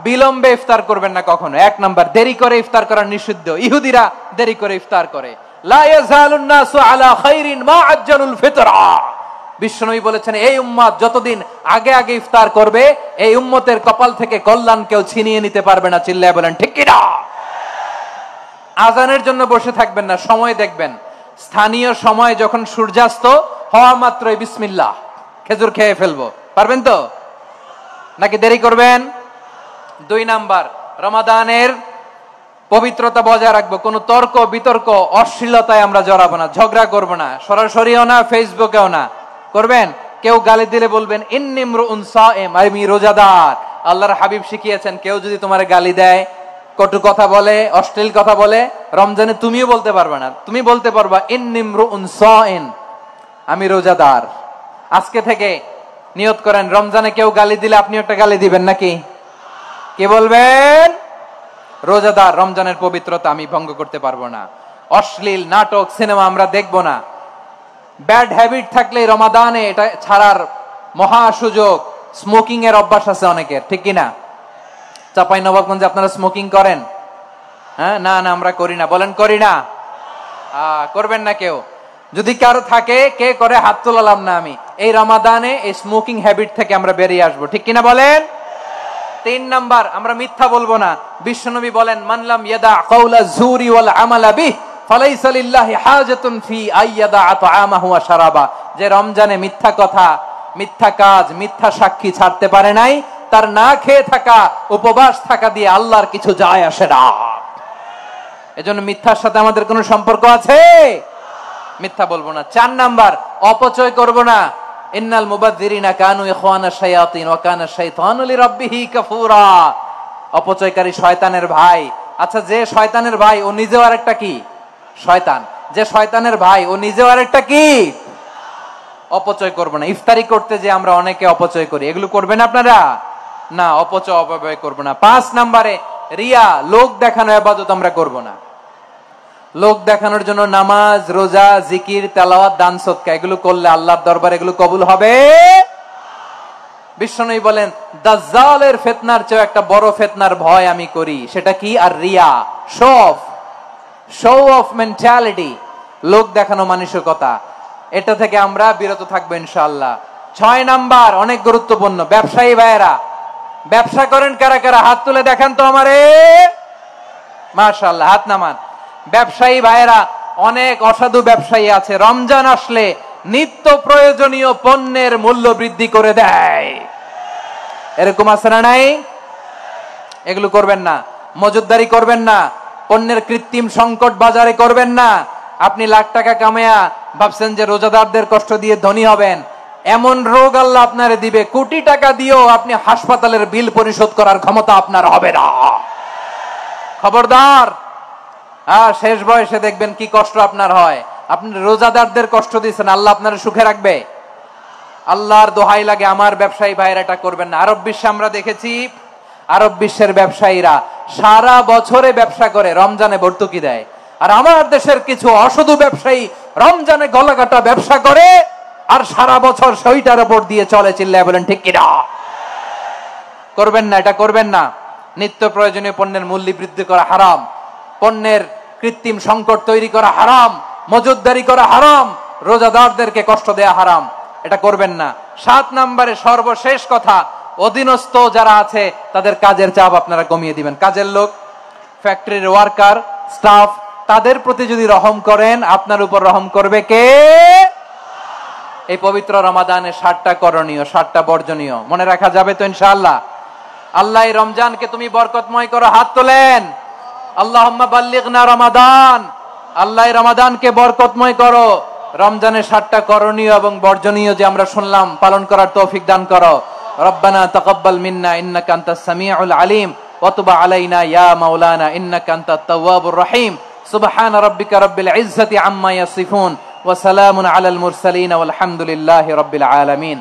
বিলম্বে ইফতার করবেন না কখনো। 1 নাম্বার, দেরি করে ইফতার করা নিষিদ্ধ। ইহুদিরা দেরি করে ইফতার করে। লা ইয়াজালুন নাসু আলা খাইরিন মা আজ্জালুল ফিতরা। বিশ্বনবী বলেছেন, এই উম্মত যতদিন আগে আগে ইফতার করবে, এই উম্মতের কপাল থেকে কল্যাণ কেউ ছিনিয়ে নিতে পারবে না। চিল্লায় বলেন ঠিক কি না? আজানের জন্য বসে থাকবেন না, সময় দেখবেন। স্থানীয় সময় যখন সূর্যাস্ত হওয়া মাত্রই বিসমিল্লাহ, খেজুর খেয়ে ফেলবো। পারবেন তো নাকি দেরি করবেন? 2 নাম্বার, রমাদানের পবিত্রতা বজায় রাখবো। কোন তর্ক বিতর্ক অশ্লীলতায় আমরা জড়াবো না, ঝগড়া করবো না, সরাসরিও না, ফেসবুকেও না। করবেন? কেউ গালি দিলে বলবেন ইন্নিমরুউন সায়েম, আমি রোজাদার। আল্লাহর হাবিব শিখিয়েছেন, কেউ যদি তোমার গালি দেয়, কটু কথা বলে, অশ্লীল কথা বলে, রমজানে তুমিও বলতে পারবে না। তুমি বলতে পারবা ইন্নিমরুউন সায়েম, আমি রোজাদার। আজকে থেকে নিয়ত করেন, রমজানে কেউ গালি দিলে আপনি একটা গালি দিবেন নাকি? কে বলবেন? রোজাদার। রমজানের পবিত্রতা আমি ভঙ্গ করতে পারবো না। অশ্লীল নাটক সিনেমা আমরা দেখবো না। ব্যাড হ্যাবিট থাকলে রমাদানে এটা ছাড়ার মহা সুযোগ। স্মোকিং এর অভ্যাস আছে অনেকের, ঠিক কিনা? চাঁপাইনবাবগঞ্জে আপনারা স্মোকিং করেন? হ্যাঁ, না না আমরা করি না। বলেন করি না? করবেন না কেউ? যদি কারো থাকে, কে করে হাত তোলালাম না আমি। এই রমাদানে এই স্মোকিং হ্যাবিট থেকে আমরা বেরিয়ে আসবো, ঠিক কিনা বলেন? 3 নাম্বার, আমরা মিথ্যা বলবো না। বিশ্বনবী বলেন, মানলাম ইয়াদা কাওলা যুরি ওয়াল আমালা বিহি ফালাইসা লিল্লাহি হাজাতুন ফি আইয়াদা তাআমাহু ওয়া শারাবা। যে রমজানে মিথ্যা কথা, মিথ্যা কাজ, মিথ্যা সাক্ষী ছাড়তে পারে নাই, তার না খেয়ে থাকা, উপবাস থাকা দিয়ে আল্লাহর কিছু যায় আসে না। এজন্য মিথ্যার সাথে আমাদের কোনো সম্পর্ক আছে? মিথ্যা বলবো না। 4 নাম্বার, অপচয় করব না। ইন্নাল মুবাযযিরিনা কানু ইখওয়ানাশ শায়াতিন ওয়া কানা শাইতানু লিরাব্বিহি কাফুরা। অপচয়কারী শয়তানের ভাই। আচ্ছা, যে শয়তানের ভাই ও নিজেও আরেকটা কি? শয়তান। যে শয়তানের ভাই ও নিজেও আরেকটা কি? অপচয় করব না। ইফতারি করতে যে আমরা অনেকে অপচয় করি, এগুলো করবেন আপনারা? না, অপচয় অপব্যয় করব না। 5 নম্বরে, রিয়া, লোক দেখানো ইবাদত আমরা করব না। লোক দেখানোর জন্য নামাজ, রোজা, জিকির, তেলাওয়াত, দান সদকা এগুলো করলে আল্লাহর দরবারে এগুলো কবুল হবে। বিশ্বনবী বলেন, দাজ্জালের ফিতনার চেয়ে একটা বড় ফিতনার ভয় আমি করি। সেটা কি? আর রিয়া, শো অফ মেন্টালিটি, লোক দেখানো মানসিকতা। এটা থেকে আমরা বিরত থাকবো ইনশাআল্লাহ। 6 নাম্বার, অনেক গুরুত্বপূর্ণ। ব্যবসায়ী ভাইয়েরা, ব্যবসা করেন কারা কারা? হাত তুলে দেখান তো আমারে। মাশাআল্লাহ, হাত নামান। ব্যবসায়ী ভাইয়েরা, অনেক অসাধু ব্যবসায়ী আছে, রমজান আসলে নিত্য প্রয়োজনীয় পণ্যের মূল্য বৃদ্ধি করে দেয়। এরকম আছে না নাই? এগুলো করবেন না। মজুদদারি করবেন না। পণ্যের কৃত্রিম সংকট বাজারে করবেন না। আপনি লাখ টাকা কামায়া ভাবছেন যে রোজাদারদের কষ্ট দিয়ে ধনী হবেন। এমন রোগ আল্লাহ আপনারে দিবে, কোটি টাকা দিয়েও আপনি হাসপাতালের বিল পরিশোধ করার ক্ষমতা আপনার হবে না। খবরদার। শেষ বয়সে দেখবেন কি কষ্ট আপনার হয়। আপনি রোজাদারদের কষ্ট দিচ্ছেন, আল্লাহ আপনার সুখে রাখবে? আল্লাহর দোহাই লাগে, আমার ব্যবসায়ী ভাইয়েরা এটা করবেন না। আরব বিশ্বে আমরা দেখেছি, আরব বিশ্বের ব্যবসায়ীরা সারা বছরে ব্যবসা করে, রমজানে ভর্তুকি দেয়। আর আমার দেশের কিছু অসাধু ব্যবসায়ী রমজানে গলাকাটা ব্যবসা করে আর সারা বছর সেইটার উপর দিয়ে চলে। চিল্লায় বলেন ঠিক কিনা? করবেন না, এটা করবেন না। নিত্য প্রয়োজনীয় পণ্যের মূল্য বৃদ্ধি করা হারাম, পণ্যের কৃত্রিম সংকট তৈরি করা হারাম, মজুদদারি করা হারাম, রোজাদারদেরকে কষ্ট দেয়া হারাম। এটা করবেন না। 7 নম্বরে সর্বশেষ কথা, অধীনস্থ যারা আছে তাদের কাজের চাপ আপনারা কমিয়ে দিবেন। কাজের লোক, ফ্যাক্টরির ওয়ার্কার, স্টাফ, তাদের প্রতি যদি রহম করেন, আপনার উপর রহম করবে কে? এই পবিত্র রমাদানে 7টা করণীয়, 7টা বর্জনীয় মনে রাখা যাবে তো ইনশাআল্লাহ? আল্লাহ এই রমজানকে তুমি বরকতময় করো। হাত তোলেন। আল্লাহুম্মা বাল্লিগনা রমাদান। আল্লাহ এই রমাদানকে বরকতময় করো। রমজানের 7টা করণীয় এবং বর্জনীয় যে আমরা শুনলাম, পালন করার তৌফিক দান করো। রব্বানা তাকাব্বাল মিন্না ইন্নাকা আনতাস সামিউল আলিম ওয়া তুব আলাইনা ইয়া মাওলানা ইন্নাকা আনতাত তাওয়াবুর রহিম। সুবহান রাব্বিকা রাব্বিল ইজ্জাতি আম্মা ইয়াসিফুন ওয়া সালামুন আলাল মুরসালিন ওয়াল হামদুলিল্লাহি রাব্বিল আলামিন।